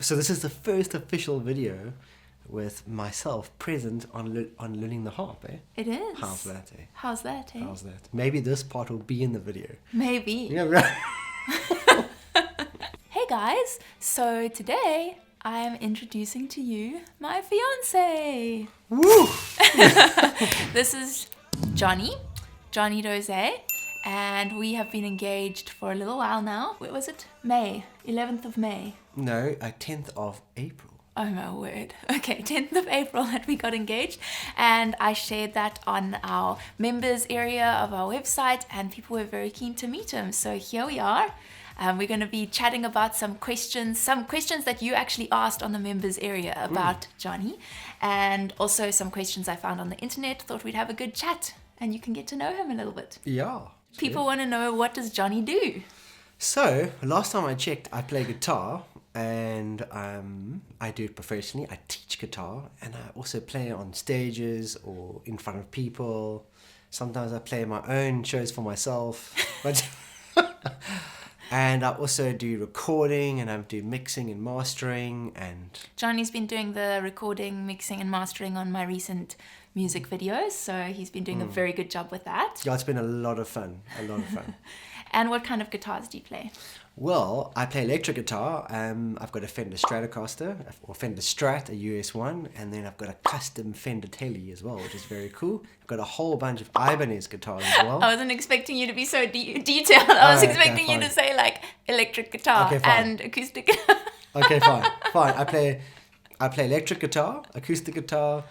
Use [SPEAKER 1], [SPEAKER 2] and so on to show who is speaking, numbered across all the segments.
[SPEAKER 1] So this is the first official video with myself present on learning the harp, eh?
[SPEAKER 2] It is.
[SPEAKER 1] How's that, eh?
[SPEAKER 2] How's that, eh?
[SPEAKER 1] How's that? Maybe this part will be in the video.
[SPEAKER 2] Maybe.
[SPEAKER 1] Yeah, right.
[SPEAKER 2] Hey guys, so today I am introducing to you my fiancé.
[SPEAKER 1] Woo!
[SPEAKER 2] This is Jonny Dose, and we have been engaged for a little while now. What was it? May, 11th of May.
[SPEAKER 1] No, 10th of April.
[SPEAKER 2] Oh my word. Okay, 10th of April that we got engaged, and I shared that on our members area of our website, and people were very keen to meet him. So here we are. We're going to be chatting about some questions that you actually asked on the members area about Jonny, and also some questions I found on the internet. Thought we'd have a good chat, and you can get to know him a little bit.
[SPEAKER 1] Yeah.
[SPEAKER 2] People want to know, what does Jonny do?
[SPEAKER 1] So, last time I checked, I play guitar, and I do it professionally. I teach guitar, and I also play on stages or in front of people. Sometimes I play my own shows for myself. But and I also do recording, and I do mixing and mastering. And
[SPEAKER 2] Jonny's been doing the recording, mixing, and mastering on my recent music videos, so he's been doing a very good job with that.
[SPEAKER 1] yeah, it's been a lot of fun.
[SPEAKER 2] And what kind of guitars do you play?
[SPEAKER 1] Well, I play electric guitar. I've got a Fender Stratocaster, or Fender Strat, a US one, and then I've got a custom Fender Tele as well, which is very cool. I've got a whole bunch of Ibanez guitars as well.
[SPEAKER 2] I wasn't expecting you to be so detailed. I was expecting you to say like electric guitar and acoustic guitar.
[SPEAKER 1] Okay, fine. I play electric guitar, acoustic guitar,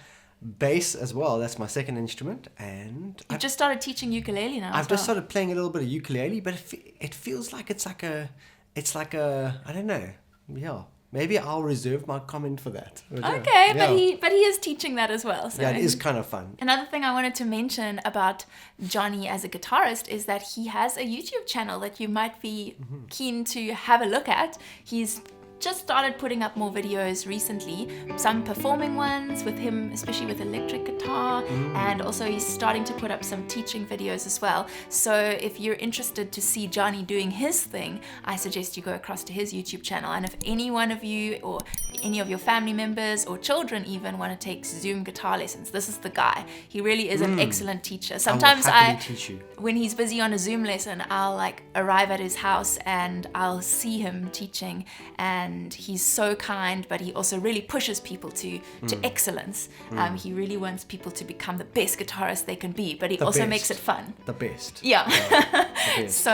[SPEAKER 1] bass as well. That's my second instrument, and
[SPEAKER 2] You've just started teaching ukulele now.
[SPEAKER 1] I've just started playing a little bit of ukulele, but it feels like it's like a I don't know. Yeah, maybe I'll reserve my comment for that.
[SPEAKER 2] Okay,
[SPEAKER 1] yeah.
[SPEAKER 2] but he is teaching that as well. So
[SPEAKER 1] Yeah, it is kind of fun.
[SPEAKER 2] Another thing I wanted to mention about Jonny as a guitarist is that he has a YouTube channel that you might be keen to have a look at. He's just started putting up more videos recently, some performing ones with him, especially with electric guitar, and also he's starting to put up some teaching videos as well. So if you're interested to see Jonny doing his thing, I suggest you go across to his YouTube channel. And if any one of you or any of your family members or children even want to take Zoom guitar lessons, this is the guy. He really is an excellent teacher. Sometimes
[SPEAKER 1] teach you.
[SPEAKER 2] when he's busy on a Zoom lesson, I'll like arrive at his house and I'll see him teaching, and he's so kind, but he also really pushes people to excellence. He really wants people to become the best guitarist they can be, but he also makes it fun.
[SPEAKER 1] The best.
[SPEAKER 2] Yeah.
[SPEAKER 1] The best.
[SPEAKER 2] So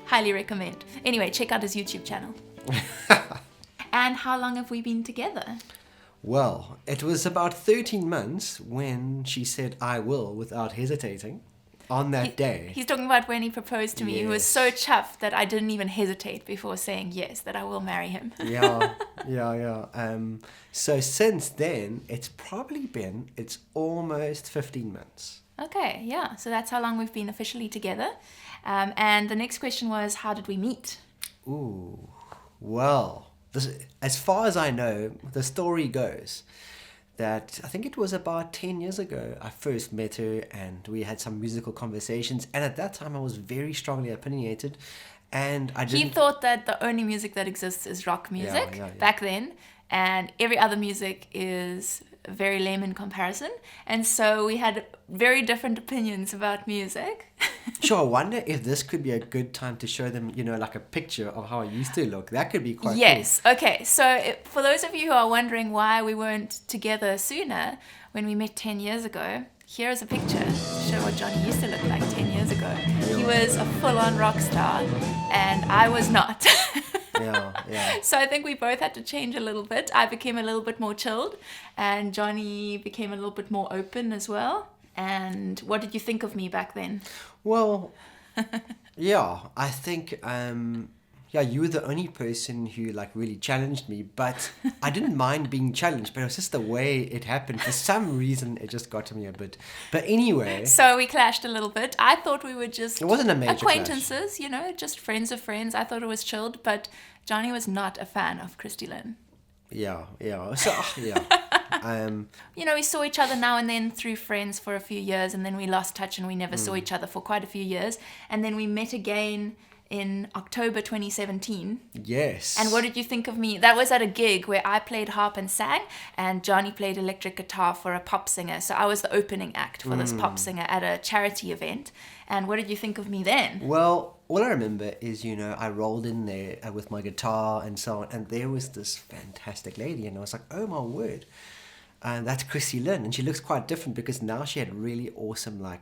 [SPEAKER 2] highly recommend. Anyway, check out his YouTube channel. And how long have we been together?
[SPEAKER 1] Well, it was about 13 months when she said I will without hesitating on that day.
[SPEAKER 2] He's talking about when he proposed to me. He was
[SPEAKER 1] Yes.
[SPEAKER 2] so chuffed that I didn't even hesitate before saying yes, that I will marry him.
[SPEAKER 1] Yeah. So since then, it's almost 15 months.
[SPEAKER 2] Okay, yeah. So that's how long we've been officially together. And the next question was, how did we meet?
[SPEAKER 1] Ooh, well, as far as I know, the story goes that I think it was about 10 years ago I first met her, and we had some musical conversations, and at that time I was very strongly opinionated, and I didn't...
[SPEAKER 2] He thought that the only music that exists is rock music back then, and every other music is very lame in comparison, and so we had very different opinions about music.
[SPEAKER 1] Sure, I wonder if this could be a good time to show them, like a picture of how I used to look. That could be quite
[SPEAKER 2] Yes. Okay. So for those of you who are wondering why we weren't together sooner when we met 10 years ago, here is a picture to show what Jonny used to look like 10 years ago. He was a full-on rock star, and I was not.
[SPEAKER 1] Yeah.
[SPEAKER 2] So I think we both had to change a little bit. I became a little bit more chilled, and Jonny became a little bit more open as well. And what did you think of me back then?
[SPEAKER 1] Well, yeah, I think, you were the only person who really challenged me, but I didn't mind being challenged, but it was just the way it happened. For some reason, it just got to me a bit. But anyway.
[SPEAKER 2] So we clashed a little bit. I thought we were just
[SPEAKER 1] it wasn't a major
[SPEAKER 2] acquaintances, just friends of friends. I thought it was chilled, but Jonny was not a fan of Christy-Lyn.
[SPEAKER 1] Yeah. So, yeah.
[SPEAKER 2] We saw each other now and then through friends for a few years, and then we lost touch and we never saw each other for quite a few years. And then we met again in October 2017.
[SPEAKER 1] Yes.
[SPEAKER 2] And what did you think of me? That was at a gig where I played harp and sang, and Jonny played electric guitar for a pop singer. So I was the opening act for this pop singer at a charity event. And what did you think of me then?
[SPEAKER 1] Well, all I remember is, I rolled in there with my guitar and so on, and there was this fantastic lady, and I was like, oh my word. And that's Christy-Lyn, and she looks quite different because now she had really awesome, like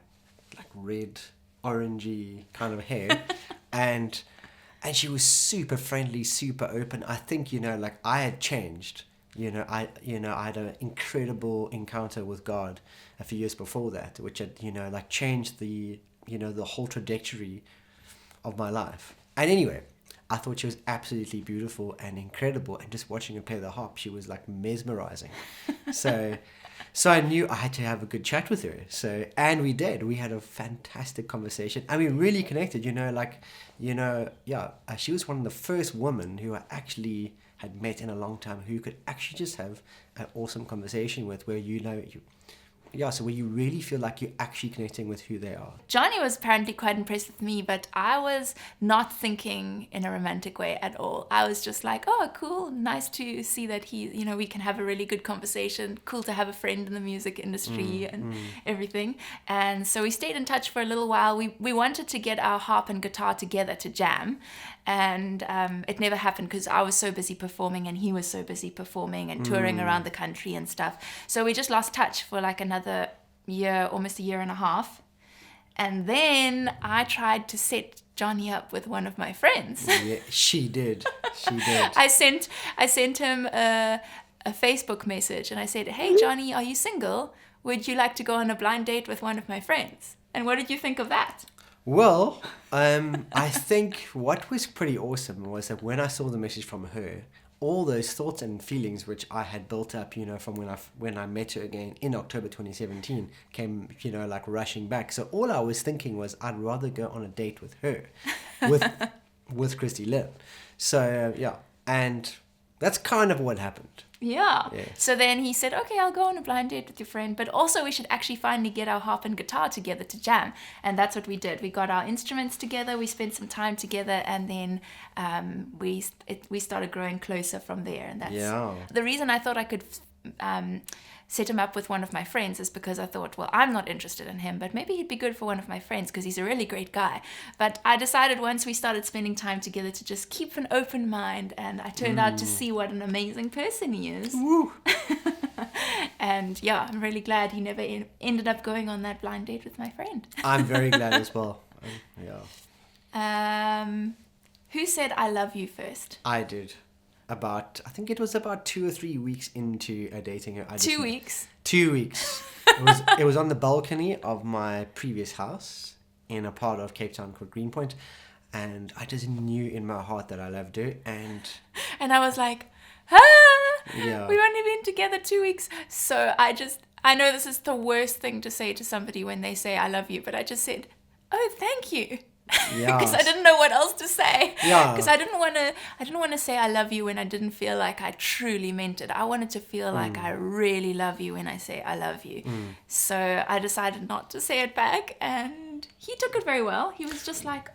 [SPEAKER 1] red, orangey kind of hair. and she was super friendly, super open. I think, I had changed. I had an incredible encounter with God a few years before that, which had, changed the whole trajectory of my life. And anyway, I thought she was absolutely beautiful and incredible, and just watching her play the harp, she was like mesmerizing. So I knew I had to have a good chat with her. And we did. We had a fantastic conversation, and we really connected. She was one of the first women who I actually had met in a long time who could actually just have an awesome conversation with, where so where you really feel like you're actually connecting with who they are.
[SPEAKER 2] Jonny was apparently quite impressed with me, but I was not thinking in a romantic way at all. I was just like, oh, cool, nice to see that we can have a really good conversation. Cool to have a friend in the music industry and everything. And so we stayed in touch for a little while. We wanted to get our harp and guitar together to jam. And it never happened because I was so busy performing and he was so busy performing and touring around the country and stuff. So we just lost touch for like another year, almost a year and a half. And then I tried to set Jonny up with one of my friends.
[SPEAKER 1] Yeah, she did.
[SPEAKER 2] I sent him a Facebook message and I said, hey, Jonny, are you single? Would you like to go on a blind date with one of my friends? And what did you think of that?
[SPEAKER 1] Well, I think what was pretty awesome was that when I saw the message from her, all those thoughts and feelings which I had built up, from when I met her again in October 2017 came, rushing back. So all I was thinking was I'd rather go on a date with her, with Christy-Lyn. So, and that's kind of what happened.
[SPEAKER 2] Yeah.
[SPEAKER 1] Yeah.
[SPEAKER 2] So then he said, okay, I'll go on a blind date with your friend, but also we should actually finally get our harp and guitar together to jam. And that's what we did. We got our instruments together, we spent some time together, and then we started growing closer from there. And that's the reason I thought I could set him up with one of my friends is because I thought, well, I'm not interested in him, but maybe he'd be good for one of my friends because he's a really great guy. But I decided once we started spending time together to just keep an open mind, and I turned out to see what an amazing person he is.
[SPEAKER 1] Woo.
[SPEAKER 2] And I'm really glad he never ended up going on that blind date with my friend.
[SPEAKER 1] I'm very glad as well.
[SPEAKER 2] Who said I love you first?
[SPEAKER 1] I did. I think it was about 2 or 3 weeks into dating her.
[SPEAKER 2] 2 weeks?
[SPEAKER 1] 2 weeks. It was on the balcony of my previous house in a part of Cape Town called Greenpoint, and I just knew in my heart that I loved her, and
[SPEAKER 2] I was like, we've only been together 2 weeks. So I know this is the worst thing to say to somebody when they say I love you, but I just said, oh, thank you. Because I didn't know what else to say. Because I didn't want to say I love you when I didn't feel like I truly meant it. I wanted to feel like I really love you when I say I love you. So I decided not to say it back, and he took it very well. He was just like,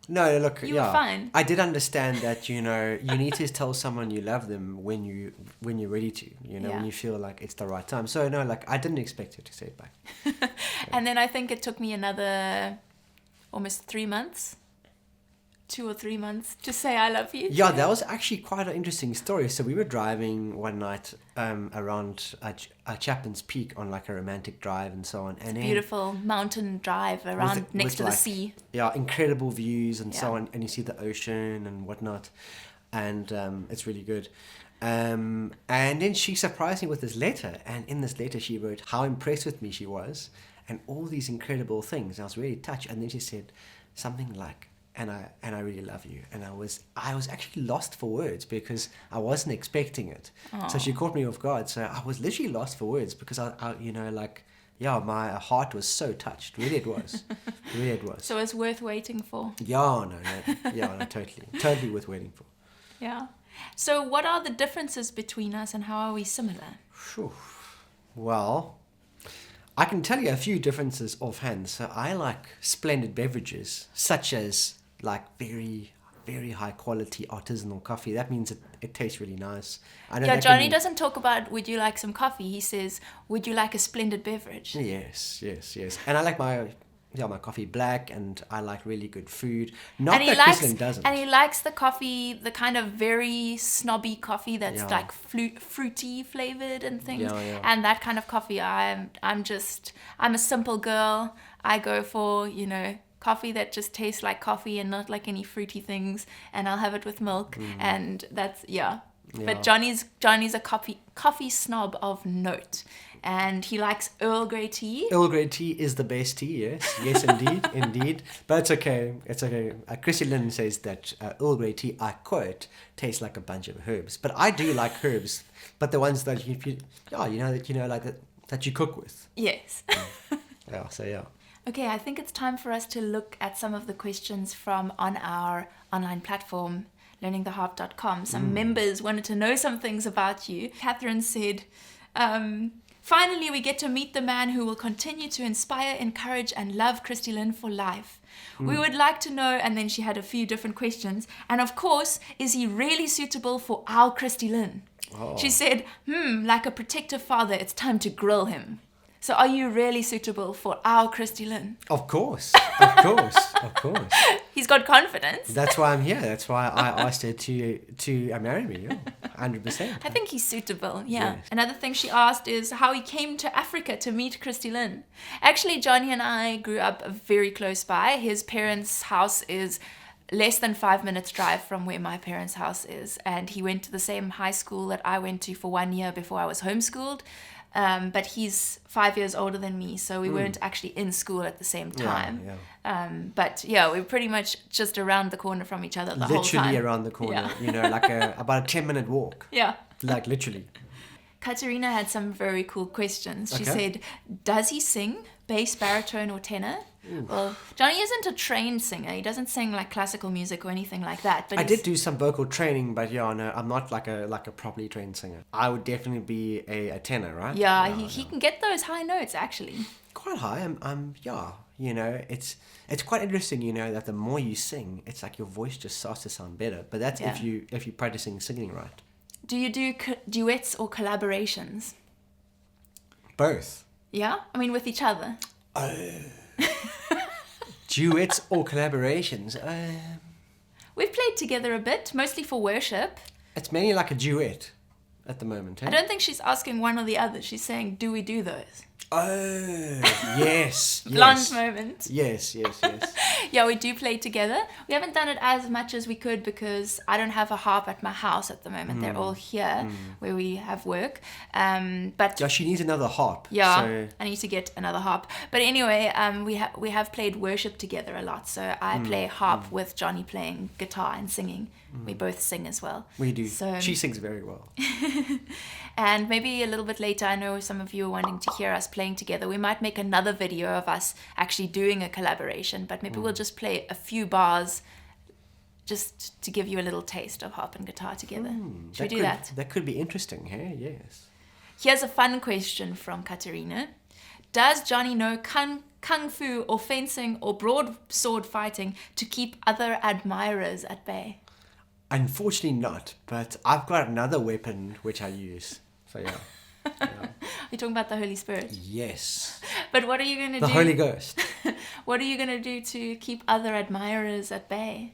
[SPEAKER 1] no, look,
[SPEAKER 2] you were fine.
[SPEAKER 1] I did understand that, you need to tell someone you love them when you're ready to, when you feel like it's the right time. So no, I didn't expect her to say it back.
[SPEAKER 2] And then I think it took me another almost 3 months, 2 or 3 months to say I love you.
[SPEAKER 1] Yeah, that was actually quite an interesting story. So we were driving one night around Chapman's Peak on a romantic drive and so on. And
[SPEAKER 2] beautiful mountain drive around next to the sea.
[SPEAKER 1] Yeah, incredible views and so on. And you see the ocean and whatnot. And it's really good. And then she surprised me with this letter. And in this letter she wrote how impressed with me she was and all these incredible things. I was really touched. And then she said something like, and I really love you. And I was actually lost for words because I wasn't expecting it. Aww. So she caught me off guard. So I was literally lost for words because my heart was so touched. Really it was. Really it was.
[SPEAKER 2] So it's worth waiting for.
[SPEAKER 1] No, totally worth waiting for.
[SPEAKER 2] Yeah. So what are the differences between us and how are we similar?
[SPEAKER 1] Well, I can tell you a few differences offhand. So I like splendid beverages, such as like very, very high quality artisanal coffee. That means it tastes really nice. I know
[SPEAKER 2] Yeah,
[SPEAKER 1] that
[SPEAKER 2] Jonny
[SPEAKER 1] can be-
[SPEAKER 2] doesn't talk about would you like some coffee. He says, would you like a splendid beverage?
[SPEAKER 1] Yes. And I like my coffee black, and I like really good food. Not
[SPEAKER 2] And he
[SPEAKER 1] that
[SPEAKER 2] likes,
[SPEAKER 1] Kristy-Lyn doesn't.
[SPEAKER 2] and he likes the coffee, the kind of very snobby coffee that's
[SPEAKER 1] Yeah.
[SPEAKER 2] like fruity flavored and things.
[SPEAKER 1] Yeah.
[SPEAKER 2] And that kind of coffee, I'm a simple girl. I go for, coffee that just tastes like coffee and not like any fruity things. And I'll have it with milk. And that's, yeah. But Johnny's a coffee snob of note. And he likes Earl Grey tea.
[SPEAKER 1] Earl Grey tea is the best tea, yes, indeed. But it's okay. Christy-Lyn says that Earl Grey tea, I quote, tastes like a bunch of herbs. But I do like herbs, but the ones that that you cook with.
[SPEAKER 2] Yes.
[SPEAKER 1] Yeah.
[SPEAKER 2] Okay, I think it's time for us to look at some of the questions from on our online platform, learningtheharp.com. Some members wanted to know some things about you. Catherine said, finally, we get to meet the man who will continue to inspire, encourage, and love Kristy-Lyn for life. We would like to know, and then she had a few different questions. And of course, is he really suitable for our Kristy-Lyn?
[SPEAKER 1] Oh.
[SPEAKER 2] She said, like a protective father, it's time to grill him. So are you really suitable for our Kristy-Lyn?
[SPEAKER 1] Of course.
[SPEAKER 2] He's got confidence.
[SPEAKER 1] That's why I'm here. That's why I asked her to marry me. 100%.
[SPEAKER 2] I think he's suitable, yeah.
[SPEAKER 1] Yes.
[SPEAKER 2] Another thing she asked is how he came to Africa to meet Kristy-Lyn. Actually, Jonny and I grew up very close by. His parents' house is less than 5 minutes drive from where my parents' house is. And he went to the same high school that I went to for 1 year before I was homeschooled. But he's 5 years older than me, so we weren't actually in school at the same time.
[SPEAKER 1] Yeah.
[SPEAKER 2] But yeah, we're pretty much just around the corner from each other the whole time.
[SPEAKER 1] Literally around the corner, like about a 10-minute walk.
[SPEAKER 2] Yeah.
[SPEAKER 1] Like literally.
[SPEAKER 2] Katerina had some very cool questions. She
[SPEAKER 1] Okay.
[SPEAKER 2] said, does he sing bass, baritone, or tenor? Well, Jonny isn't a trained singer. He doesn't sing like classical music or anything like that. But
[SPEAKER 1] I did do some vocal training, but no, I'm not like a properly trained singer. I would definitely be a tenor, right?
[SPEAKER 2] Yeah, he can get those high notes actually.
[SPEAKER 1] Quite high. It's quite interesting, that the more you sing, it's like your voice just starts to sound better. But that's if you're practicing singing right.
[SPEAKER 2] Do you do duets or collaborations?
[SPEAKER 1] Both.
[SPEAKER 2] Yeah? I mean, with each other.
[SPEAKER 1] Duets or collaborations?
[SPEAKER 2] We've played together a bit, mostly for worship.
[SPEAKER 1] It's mainly like a duet at the moment.
[SPEAKER 2] I don't think she's asking one or the other. She's saying, do we do those?
[SPEAKER 1] Oh, yes.
[SPEAKER 2] Blonde moment.
[SPEAKER 1] Yes.
[SPEAKER 2] Yeah, we do play together. We haven't done it as much as we could because I don't have a harp at my house at the moment. They're all here where we have work. But
[SPEAKER 1] Yeah, she needs another harp.
[SPEAKER 2] yeah,
[SPEAKER 1] So,
[SPEAKER 2] I need to get another harp. But anyway, we have played worship together a lot. So I play harp with Jonny playing guitar and singing. We both sing as well.
[SPEAKER 1] we do.
[SPEAKER 2] So,
[SPEAKER 1] She sings very well.
[SPEAKER 2] and maybe a little bit later, I know some of you are wanting to hear us playing together. We might make another video of us actually doing a collaboration, but maybe we'll just play a few bars just to give you a little taste of harp and guitar together. Should we do that?
[SPEAKER 1] That could be interesting, hey? Yes.
[SPEAKER 2] Here's a fun question from Katerina. Does Jonny know kung fu or fencing or broadsword fighting to keep other admirers at bay?
[SPEAKER 1] Unfortunately not, but I've got another weapon which I use. So yeah.
[SPEAKER 2] You're talking about the Holy Spirit.
[SPEAKER 1] Yes.
[SPEAKER 2] But what are you going to do?
[SPEAKER 1] The Holy Ghost.
[SPEAKER 2] What are you going to do to keep other admirers at bay?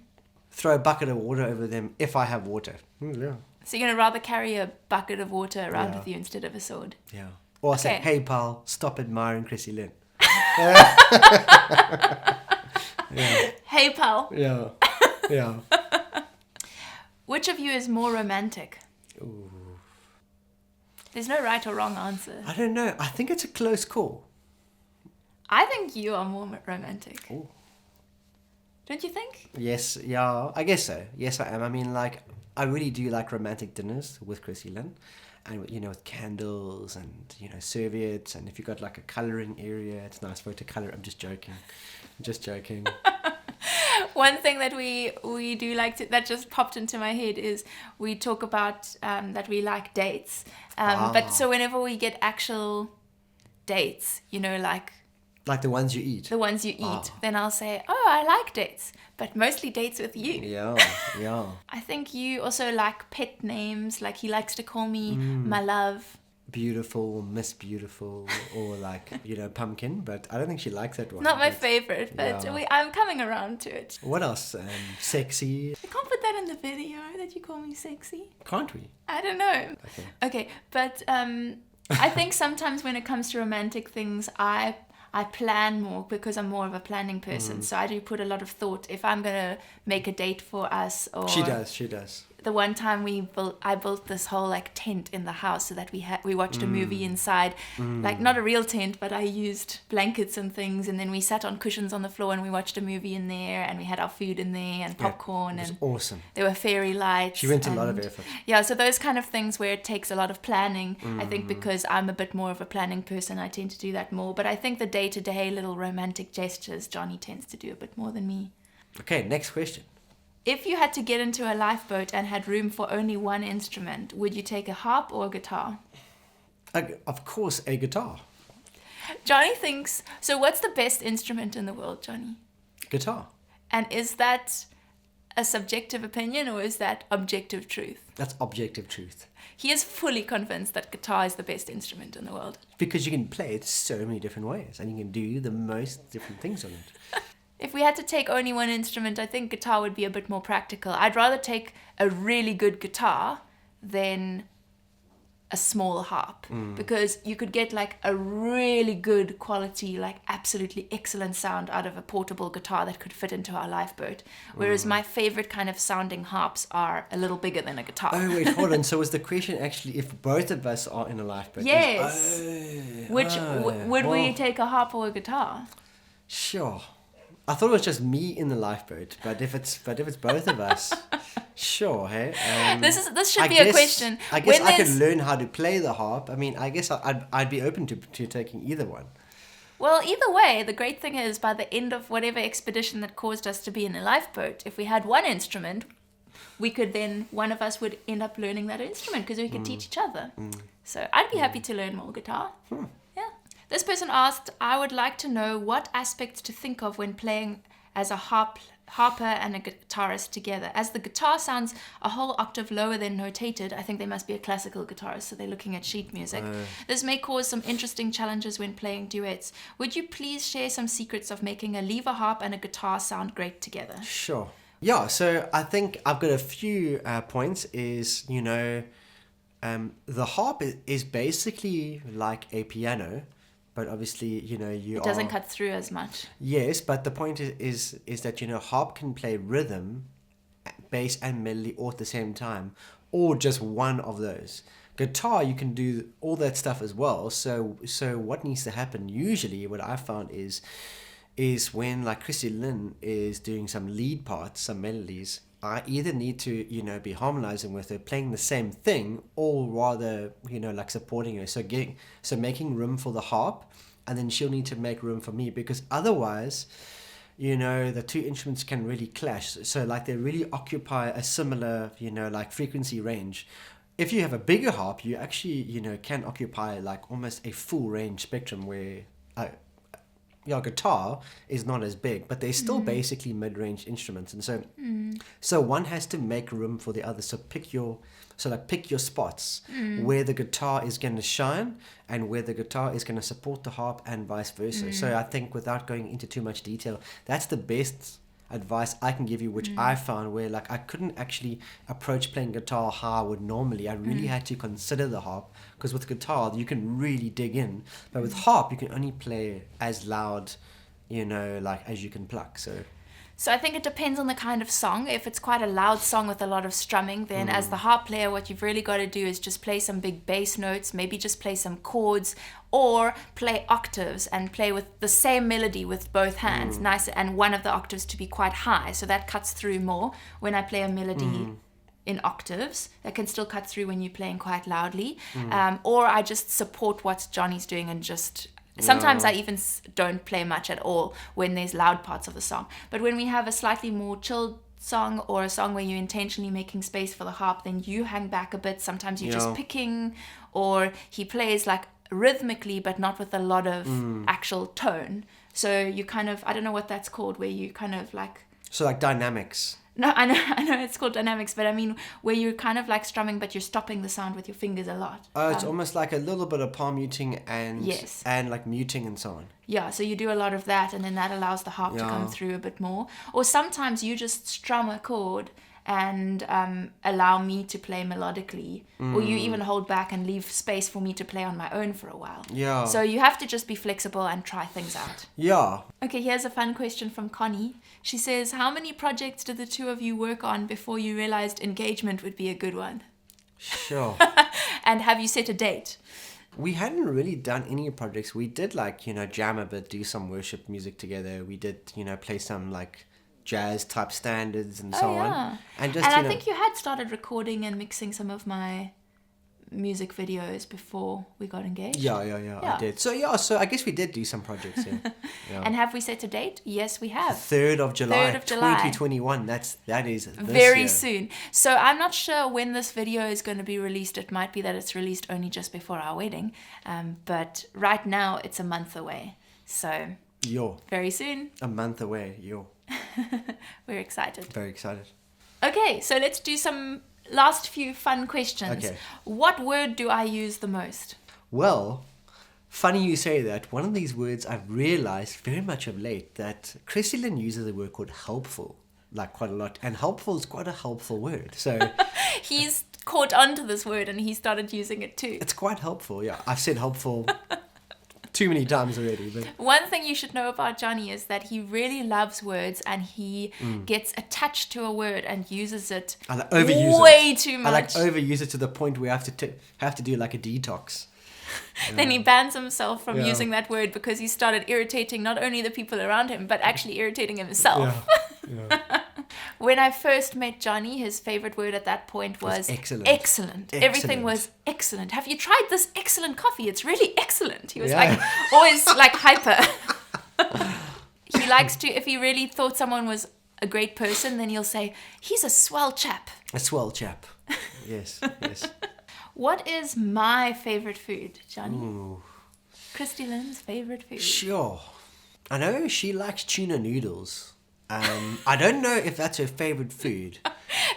[SPEAKER 1] Throw a bucket of water over them if I have water. Yeah.
[SPEAKER 2] So you're going to rather carry a bucket of water around
[SPEAKER 1] Yeah.
[SPEAKER 2] with you instead of a sword?
[SPEAKER 1] Yeah. Or I say,
[SPEAKER 2] Okay.
[SPEAKER 1] hey pal, stop admiring Kristy-Lyn.
[SPEAKER 2] Hey, pal.
[SPEAKER 1] Yeah.
[SPEAKER 2] Which of you is more romantic?
[SPEAKER 1] Ooh.
[SPEAKER 2] There's no right or wrong answer.
[SPEAKER 1] I don't know. I think it's a close call.
[SPEAKER 2] I think you are more romantic.
[SPEAKER 1] Ooh.
[SPEAKER 2] Don't you think?
[SPEAKER 1] Yes, yeah, I guess so. Yes, I am. I mean, like, I really do like romantic dinners with Christy-Lyn. And, with candles and, serviettes. And if you've got, like, a colouring area, it's nice for her to colour. I'm just joking.
[SPEAKER 2] One thing that we do like to, that just popped into my head is we talk about that we like dates. But so whenever we get actual dates, like
[SPEAKER 1] Like the ones you eat.
[SPEAKER 2] The ones you eat. Then I'll say, oh, I like dates, but mostly dates with you.
[SPEAKER 1] Yeah.
[SPEAKER 2] I think you also like pet names. Like he likes to call me my love.
[SPEAKER 1] Beautiful, Miss Beautiful, or like, Pumpkin, but I don't think she likes that one.
[SPEAKER 2] Not my favorite, but I'm coming around to it.
[SPEAKER 1] What else? Sexy.
[SPEAKER 2] We can't put that in the video that you call me sexy.
[SPEAKER 1] Can't we?
[SPEAKER 2] I don't know. Okay, but I think sometimes when it comes to romantic things, I plan more because I'm more of a planning person. So I do put a lot of thought if I'm going to make a date for us. Or
[SPEAKER 1] She does.
[SPEAKER 2] The one time I built this whole like tent in the house so that we watched a movie inside. Like not a real tent, but I used blankets and things. And then we sat on cushions on the floor and we watched a movie in there. And we had our food in there and popcorn.
[SPEAKER 1] It was
[SPEAKER 2] and
[SPEAKER 1] awesome.
[SPEAKER 2] There were fairy lights.
[SPEAKER 1] She went a lot of effort.
[SPEAKER 2] Yeah, so those kind of things where it takes a lot of planning. I think because I'm a bit more of a planning person, I tend to do that more. But I think the day-to-day little romantic gestures, Jonny tends to do a bit more than me.
[SPEAKER 1] Okay, next question.
[SPEAKER 2] If you had to get into a lifeboat and had room for only one instrument, would you take a harp or a guitar?
[SPEAKER 1] Of course, a guitar.
[SPEAKER 2] Jonny thinks... So what's the best instrument in the world, Jonny?
[SPEAKER 1] Guitar.
[SPEAKER 2] And is that a subjective opinion or is that objective truth?
[SPEAKER 1] That's objective truth.
[SPEAKER 2] He is fully convinced that guitar is the best instrument in the world.
[SPEAKER 1] Because you can play it so many different ways and you can do the most different things on it.
[SPEAKER 2] If we had to take only one instrument, I think guitar would be a bit more practical. I'd rather take a really good guitar than a small harp because you could get like a really good quality, like absolutely excellent sound out of a portable guitar that could fit into our lifeboat. Whereas my favorite kind of sounding harps are a little bigger than a guitar.
[SPEAKER 1] Oh, wait, hold on. So was the question actually if both of us are in a lifeboat?
[SPEAKER 2] Yes. Would we take a harp or a guitar?
[SPEAKER 1] Sure. I thought it was just me in the lifeboat, but if it's both of us, sure, hey.
[SPEAKER 2] This should be a question.
[SPEAKER 1] I guess I could learn how to play the harp. I mean, I guess I'd be open to taking either one.
[SPEAKER 2] Well, either way, the great thing is by the end of whatever expedition that caused us to be in a lifeboat, if we had one instrument, one of us would end up learning that instrument because we could teach each other. So I'd be happy to learn more guitar. Yeah. This person asked, I would like to know what aspects to think of when playing as a harper and a guitarist together. As the guitar sounds a whole octave lower than notated, I think they must be a classical guitarist, so they're looking at sheet music. This may cause some interesting challenges when playing duets. Would you please share some secrets of making a lever harp and a guitar sound great together?
[SPEAKER 1] Sure. Yeah, so I think I've got a few points the harp is basically like a piano. But obviously, it
[SPEAKER 2] doesn't cut through as much.
[SPEAKER 1] Yes, but the point is that, harp can play rhythm, bass and melody all at the same time, or just one of those. Guitar, you can do all that stuff as well. So what needs to happen, usually what I found is when like Christy-Lyn is doing some lead parts, some melodies, I either need to, be harmonizing with her, playing the same thing, or rather, like supporting her. So making room for the harp, and then she'll need to make room for me, because otherwise, the two instruments can really clash. So like they really occupy a similar, like frequency range. If you have a bigger harp, you actually, can occupy like almost a full range spectrum where your guitar is not as big, but they're still basically mid-range instruments, and so one has to make room for the other. So pick your spots where the guitar is going to shine and where the guitar is going to support the harp, and vice versa. So I think, without going into too much detail, that's the best advice I can give you, which I found, where like I couldn't actually approach playing guitar how I would normally. I really had to consider the harp, because with guitar you can really dig in, but with harp you can only play as loud, like as you can pluck. So
[SPEAKER 2] I think it depends on the kind of song. If it's quite a loud song with a lot of strumming, then as the harp player, what you've really got to do is just play some big bass notes, maybe just play some chords, or play octaves and play with the same melody with both hands, nice, and one of the octaves to be quite high, so that cuts through more. When I play a melody in octaves, that can still cut through when you're playing quite loudly. Or I just support what Jonny's doing and just... Sometimes I even don't play much at all when there's loud parts of the song. But when we have a slightly more chilled song, or a song where you're intentionally making space for the harp, then you hang back a bit. Sometimes you're just picking, or he plays like rhythmically but not with a lot of actual tone. So you kind of, I don't know what that's called, where you kind of like...
[SPEAKER 1] So like dynamics.
[SPEAKER 2] No, I know it's called dynamics, but I mean where you're kind of like strumming, but you're stopping the sound with your fingers a lot.
[SPEAKER 1] Oh, it's almost like a little bit of palm muting and
[SPEAKER 2] Yes.
[SPEAKER 1] and like muting and so on.
[SPEAKER 2] Yeah, so you do a lot of that, and then that allows the harp to come through a bit more. Or sometimes you just strum a chord and allow me to play melodically, or you even hold back and leave space for me to play on my own for a while.
[SPEAKER 1] Yeah.
[SPEAKER 2] So you have to just be flexible and try things out.
[SPEAKER 1] Yeah.
[SPEAKER 2] Okay, here's a fun question from Connie. She says, how many projects did the two of you work on before you realized engagement would be a good one?
[SPEAKER 1] Sure.
[SPEAKER 2] And have you set a date?
[SPEAKER 1] We hadn't really done any projects. We did like, jam a bit, do some worship music together. We did, play some like jazz type standards and so on. And just,
[SPEAKER 2] I think you had started recording and mixing some of my music videos before we got engaged.
[SPEAKER 1] Yeah, I did. So I guess we did do some projects, yeah.
[SPEAKER 2] And have we set a date? Yes, we have.
[SPEAKER 1] 3rd of July,
[SPEAKER 2] 3rd of July.
[SPEAKER 1] 2021. That is this
[SPEAKER 2] very
[SPEAKER 1] year.
[SPEAKER 2] soon. So I'm not sure when this video is going to be released. It might be that it's released only just before our wedding. But right now it's a month away. So very soon.
[SPEAKER 1] A month away,
[SPEAKER 2] We're excited.
[SPEAKER 1] Very excited.
[SPEAKER 2] Okay, so let's do some last few fun questions.
[SPEAKER 1] Okay.
[SPEAKER 2] What word do I use the most?
[SPEAKER 1] Well, funny you say that. One of these words I've realized very much of late that Christy-Lyn uses a word called helpful, like quite a lot. And helpful is quite a helpful word. So
[SPEAKER 2] he's caught on to this word and he started using it too.
[SPEAKER 1] It's quite helpful, yeah. I've said helpful too many times already. But
[SPEAKER 2] one thing you should know about Jonny is that he really loves words and he gets attached to a word and uses it way too much.
[SPEAKER 1] I like overuse it to the point where I have to do like a detox.
[SPEAKER 2] Then he bans himself from using that word because he started irritating not only the people around him, but actually irritating himself.
[SPEAKER 1] Yeah.
[SPEAKER 2] When I first met Jonny, his favorite word at that point was excellent. Everything was excellent. Have you tried this excellent coffee? It's really excellent. He was like always like hyper. He likes to, if he really thought someone was a great person, then he'll say, he's a swell chap.
[SPEAKER 1] A swell chap. Yes.
[SPEAKER 2] What is my favorite food, Jonny? Christy-Lyn's favorite food.
[SPEAKER 1] Sure. I know she likes tuna noodles. I don't know if that's her favorite food.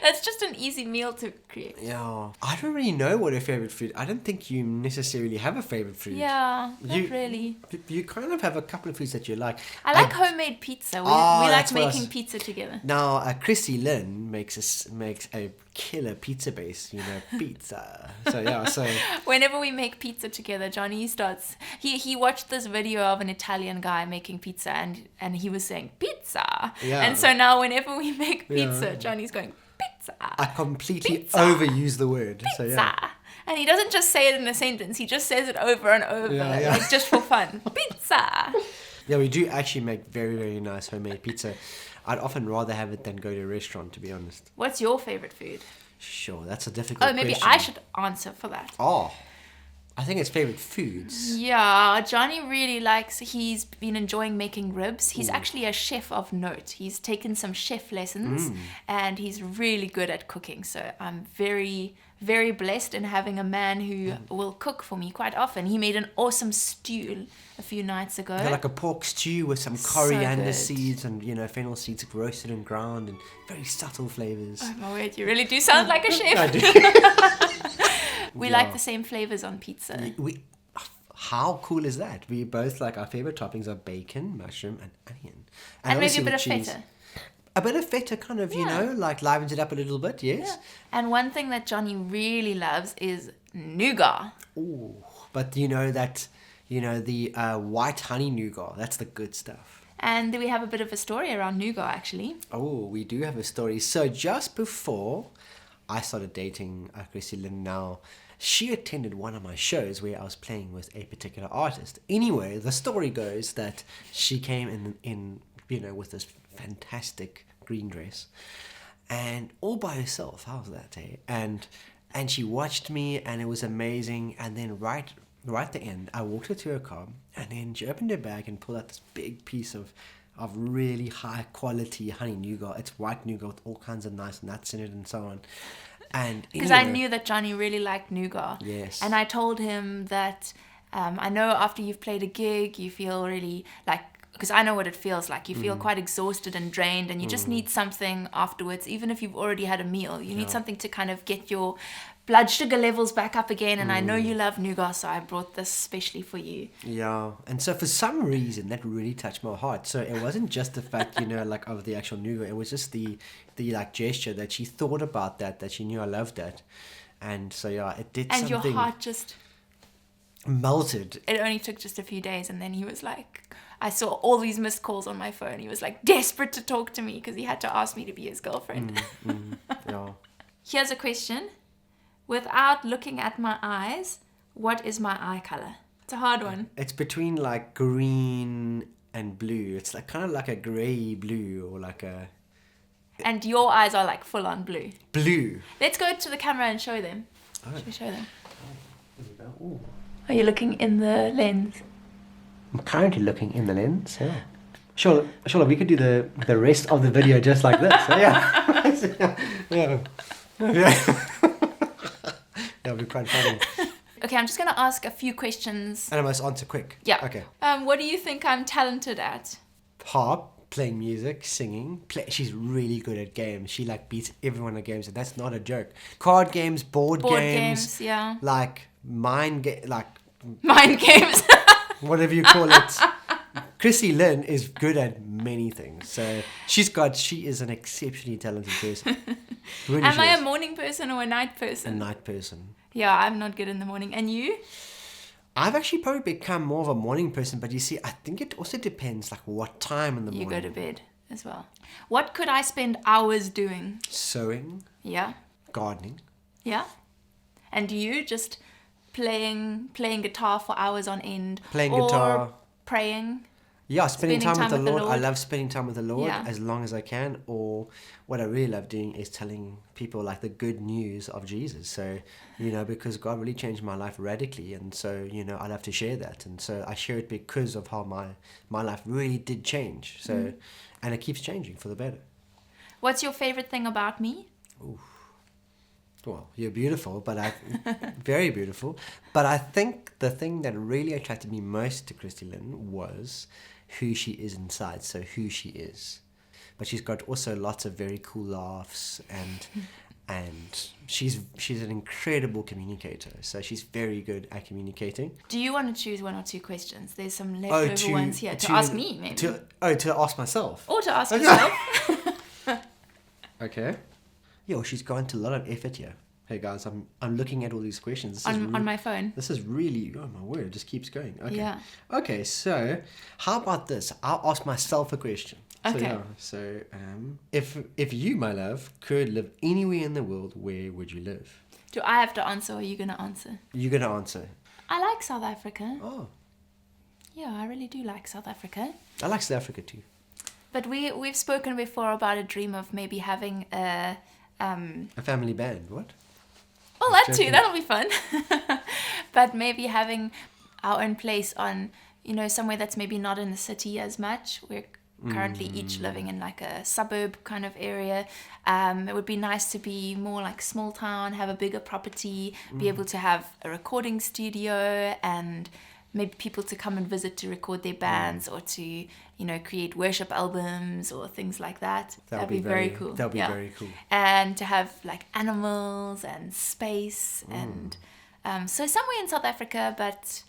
[SPEAKER 2] That's just an easy meal to create.
[SPEAKER 1] Yeah. I don't really know what her favorite food. I don't think you necessarily have a favorite food.
[SPEAKER 2] Yeah, not really.
[SPEAKER 1] You kind of have a couple of foods that you like.
[SPEAKER 2] I like homemade pizza. We like making pizza together.
[SPEAKER 1] Now, Christy-Lyn makes a killer pizza base, pizza. So
[SPEAKER 2] whenever we make pizza together, Jonny starts. He watched this video of an Italian guy making pizza, and he was saying pizza.
[SPEAKER 1] Yeah.
[SPEAKER 2] And so now whenever we make pizza, Jonny's going pizza.
[SPEAKER 1] I completely overuse the word.
[SPEAKER 2] Pizza.
[SPEAKER 1] So yeah.
[SPEAKER 2] And he doesn't just say it in a sentence. He just says it over and over, like just for fun. Pizza.
[SPEAKER 1] Yeah, we do actually make very, very nice homemade pizza. I'd often rather have it than go to a restaurant, to be honest.
[SPEAKER 2] What's your favorite food?
[SPEAKER 1] Sure, that's a difficult question.
[SPEAKER 2] Maybe I should answer for that.
[SPEAKER 1] Oh, I think it's favorite foods.
[SPEAKER 2] Yeah, Jonny really he's been enjoying making ribs. He's actually a chef of note. He's taken some chef lessons and he's really good at cooking. So I'm very, very blessed in having a man who will cook for me quite often. He made an awesome stew a few nights ago.
[SPEAKER 1] Like a pork stew with some coriander seeds and, fennel seeds roasted and ground and very subtle flavors.
[SPEAKER 2] Oh my word, you really do sound like a chef.
[SPEAKER 1] I do.
[SPEAKER 2] We like the same flavors on pizza.
[SPEAKER 1] How cool is that? We both like our favorite toppings are bacon, mushroom, and onion.
[SPEAKER 2] And maybe a bit of feta.
[SPEAKER 1] A bit of feta kind of, like livens it up a little bit, yes.
[SPEAKER 2] Yeah. And one thing that Jonny really loves is nougat.
[SPEAKER 1] Ooh, but the white honey nougat, that's the good stuff.
[SPEAKER 2] And we have a bit of a story around nougat, actually.
[SPEAKER 1] Oh, we do have a story. So just before I started dating Christy-Lyn now, she attended one of my shows where I was playing with a particular artist. Anyway, the story goes that she came in with this fantastic green dress and all by herself. How was that, eh? And she watched me and it was amazing. And then right at the end, I walked her to her car and then she opened her bag and pulled out this big piece of really high quality honey nougat. It's white nougat with all kinds of nice nuts in it and so on. And
[SPEAKER 2] because I knew that Jonny really liked nougat.
[SPEAKER 1] Yes.
[SPEAKER 2] And I told him that I know after you've played a gig, you feel really like because I know what it feels like. You feel quite exhausted and drained, and you just need something afterwards, even if you've already had a meal. You need something to kind of get your blood sugar levels back up again. And I know you love nougat, so I brought this specially for you.
[SPEAKER 1] Yeah, and so for some reason that really touched my heart. So it wasn't just the fact, like of the actual nougat. It was just the like gesture that she thought about that she knew I loved that, and so it did
[SPEAKER 2] And
[SPEAKER 1] something.
[SPEAKER 2] your heart just
[SPEAKER 1] melted.
[SPEAKER 2] It only took just a few days, and then he was like, I saw all these missed calls on my phone. He was like desperate to talk to me because he had to ask me to be his girlfriend.
[SPEAKER 1] Yeah.
[SPEAKER 2] Here's a question. Without looking at my eyes, what is my eye color? It's a hard one.
[SPEAKER 1] It's between like green and blue. It's like kind of like a grey blue or like a...
[SPEAKER 2] And your eyes are like full on blue.
[SPEAKER 1] Blue.
[SPEAKER 2] Let's go to the camera and show them.
[SPEAKER 1] Oh.
[SPEAKER 2] Should we show them?
[SPEAKER 1] There we go. Ooh.
[SPEAKER 2] Are you looking in the lens?
[SPEAKER 1] I'm currently looking in the lens. Yeah. Sure, we could do the rest of the video just like this. Yeah. Yeah. That'll be quite funny.
[SPEAKER 2] Okay, I'm just going to ask a few questions.
[SPEAKER 1] And I must answer quick.
[SPEAKER 2] Yeah.
[SPEAKER 1] Okay.
[SPEAKER 2] What do you think I'm talented at?
[SPEAKER 1] Harp, playing music, singing. She's really good at games. She like beats everyone at games, and that's not a joke. Card games, board games,
[SPEAKER 2] yeah.
[SPEAKER 1] like mind games, whatever you call it. Christy-Lyn is good at many things, so she is an exceptionally talented person. Really.
[SPEAKER 2] Am I a morning person or a night person?
[SPEAKER 1] A night person.
[SPEAKER 2] Yeah, I'm not good in the morning. And you?
[SPEAKER 1] I've actually probably become more of a morning person, but you see, I think it also depends like what time in the morning.
[SPEAKER 2] You go to bed as well. What could I spend hours doing?
[SPEAKER 1] Sewing.
[SPEAKER 2] Yeah.
[SPEAKER 1] Gardening.
[SPEAKER 2] Yeah. And you just playing guitar for hours on end?
[SPEAKER 1] Playing
[SPEAKER 2] or
[SPEAKER 1] guitar.
[SPEAKER 2] Praying?
[SPEAKER 1] Yeah, spending time with the Lord. I
[SPEAKER 2] Lord.
[SPEAKER 1] love spending time with the Lord
[SPEAKER 2] Yeah.
[SPEAKER 1] as long as I can. Or what I really love doing is telling people like the good news of Jesus. So, because God really changed my life radically. And so, I love to share that. And so I share it because of how my life really did change. So, and it keeps changing for the better.
[SPEAKER 2] What's your favorite thing about me?
[SPEAKER 1] Ooh. Well, you're beautiful, very beautiful. But I think the thing that really attracted me most to Christy-Lyn was who she is inside, so who she is. But she's got also lots of very cool laughs, and she's an incredible communicator. So she's very good at communicating.
[SPEAKER 2] Do you want to choose one or two questions? There's some leftover ones here to ask me, maybe.
[SPEAKER 1] To ask myself.
[SPEAKER 2] Or to ask yourself.
[SPEAKER 1] Okay. Yo, she's gone to a lot of effort here. Hey guys, I'm looking at all these questions.
[SPEAKER 2] On my phone.
[SPEAKER 1] This is really, oh my word, it just keeps going. Okay.
[SPEAKER 2] Yeah.
[SPEAKER 1] Okay, so how about this? I'll ask myself a question.
[SPEAKER 2] Okay.
[SPEAKER 1] So if you, my love, could live anywhere in the world, where would you live?
[SPEAKER 2] Do I have to answer or are you going to answer?
[SPEAKER 1] You're going to answer.
[SPEAKER 2] I like South Africa.
[SPEAKER 1] Oh.
[SPEAKER 2] Yeah, I really do like South Africa.
[SPEAKER 1] I like South Africa too.
[SPEAKER 2] But we've spoken before about a dream of maybe having a
[SPEAKER 1] family band, what?
[SPEAKER 2] Oh, that too. That'll be fun. But maybe having our own place on, somewhere that's maybe not in the city as much. We're currently each living in like a suburb kind of area. It would be nice to be more like small town, have a bigger property, be able to have a recording studio and maybe people to come and visit to record their bands or to, create worship albums or things like that. That'd be very cool.
[SPEAKER 1] That'd be very cool.
[SPEAKER 2] And to have like animals and space and so somewhere in South Africa, but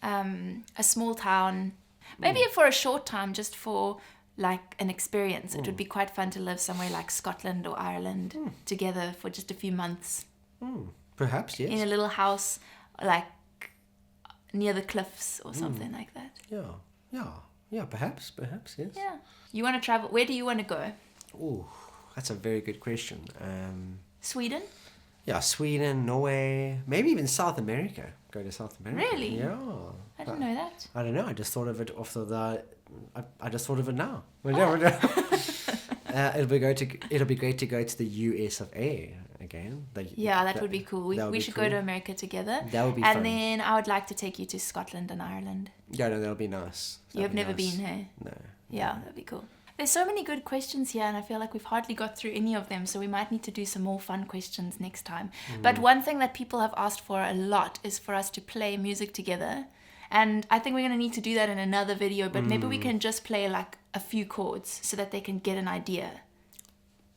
[SPEAKER 2] a small town, maybe for a short time, just for like an experience. It would be quite fun to live somewhere like Scotland or Ireland together for just a few months.
[SPEAKER 1] Perhaps, yes.
[SPEAKER 2] In a little house, like near the cliffs or something like that.
[SPEAKER 1] Yeah, perhaps, yes.
[SPEAKER 2] Yeah. You want to travel? Where do you want to go?
[SPEAKER 1] Oh, that's a very good question.
[SPEAKER 2] Sweden?
[SPEAKER 1] Yeah, Sweden, Norway, maybe even South America. Go to South America.
[SPEAKER 2] Really?
[SPEAKER 1] Yeah.
[SPEAKER 2] I didn't know that.
[SPEAKER 1] I don't know. I just thought of it I just thought of it now. It'll be great to go to the US of A again.
[SPEAKER 2] That would be cool. We should go to America together.
[SPEAKER 1] That would be fun.
[SPEAKER 2] And then I would like to take you to Scotland and Ireland.
[SPEAKER 1] Yeah, no, that'll be nice.
[SPEAKER 2] You've never been, hey?
[SPEAKER 1] No.
[SPEAKER 2] Yeah, that'd be cool. There's so many good questions here, and I feel like we've hardly got through any of them, so we might need to do some more fun questions next time. But one thing that people have asked for a lot is for us to play music together And I think we're going to need to do that in another video, but maybe we can just play like a few chords so that they can get an idea.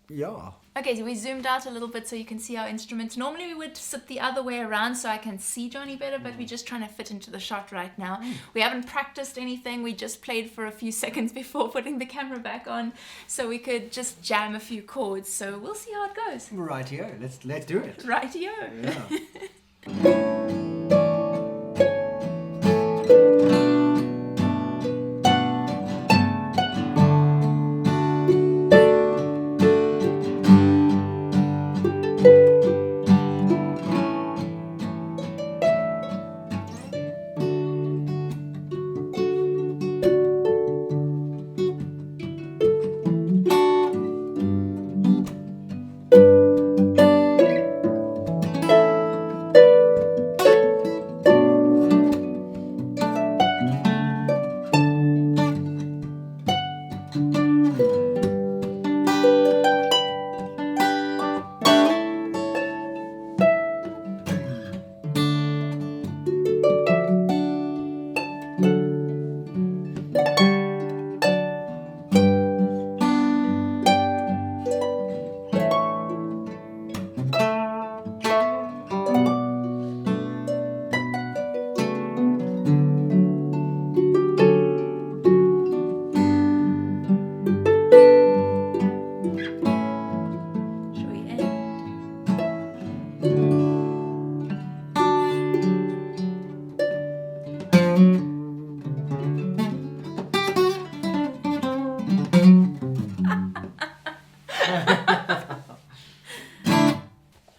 [SPEAKER 1] Yeah.
[SPEAKER 2] Okay, so we zoomed out a little bit so you can see our instruments. Normally we would sit the other way around so I can see Jonny better, but we're just trying to fit into the shot right now. We haven't practiced anything. We just played for a few seconds before putting the camera back on so we could just jam a few chords. So we'll see how it goes.
[SPEAKER 1] Rightio. Let's do it.
[SPEAKER 2] Rightio.
[SPEAKER 1] Yeah.
[SPEAKER 2] Shall we end?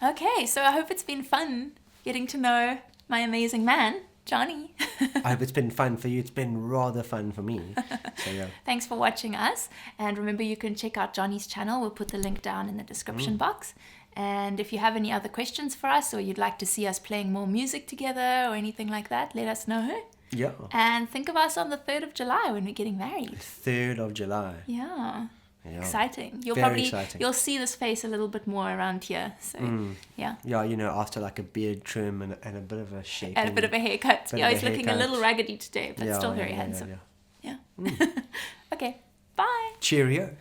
[SPEAKER 2] Okay, so I hope it's been fun getting to know my amazing man, Jonny.
[SPEAKER 1] I hope it's been fun for you. It's been rather fun for me. So yeah.
[SPEAKER 2] Thanks for watching us. And remember, you can check out Jonny's channel. We'll put the link down in the description box. And if you have any other questions for us, or you'd like to see us playing more music together or anything like that, let us know.
[SPEAKER 1] Yeah.
[SPEAKER 2] And think of us on the 3rd of July when we're getting married.
[SPEAKER 1] 3rd of July.
[SPEAKER 2] Yeah.
[SPEAKER 1] Yeah.
[SPEAKER 2] Exciting. You'll
[SPEAKER 1] Very exciting.
[SPEAKER 2] You'll see this face a little bit more around here. So yeah.
[SPEAKER 1] Yeah, you know, after like a beard trim and a bit of a shape.
[SPEAKER 2] And a bit of a haircut.
[SPEAKER 1] Bit
[SPEAKER 2] Yeah,
[SPEAKER 1] of a
[SPEAKER 2] he's looking a
[SPEAKER 1] haircut.
[SPEAKER 2] little raggedy today, but
[SPEAKER 1] Yeah,
[SPEAKER 2] still
[SPEAKER 1] yeah,
[SPEAKER 2] very
[SPEAKER 1] yeah,
[SPEAKER 2] handsome.
[SPEAKER 1] yeah.
[SPEAKER 2] Yeah. Okay. Bye.
[SPEAKER 1] Cheerio.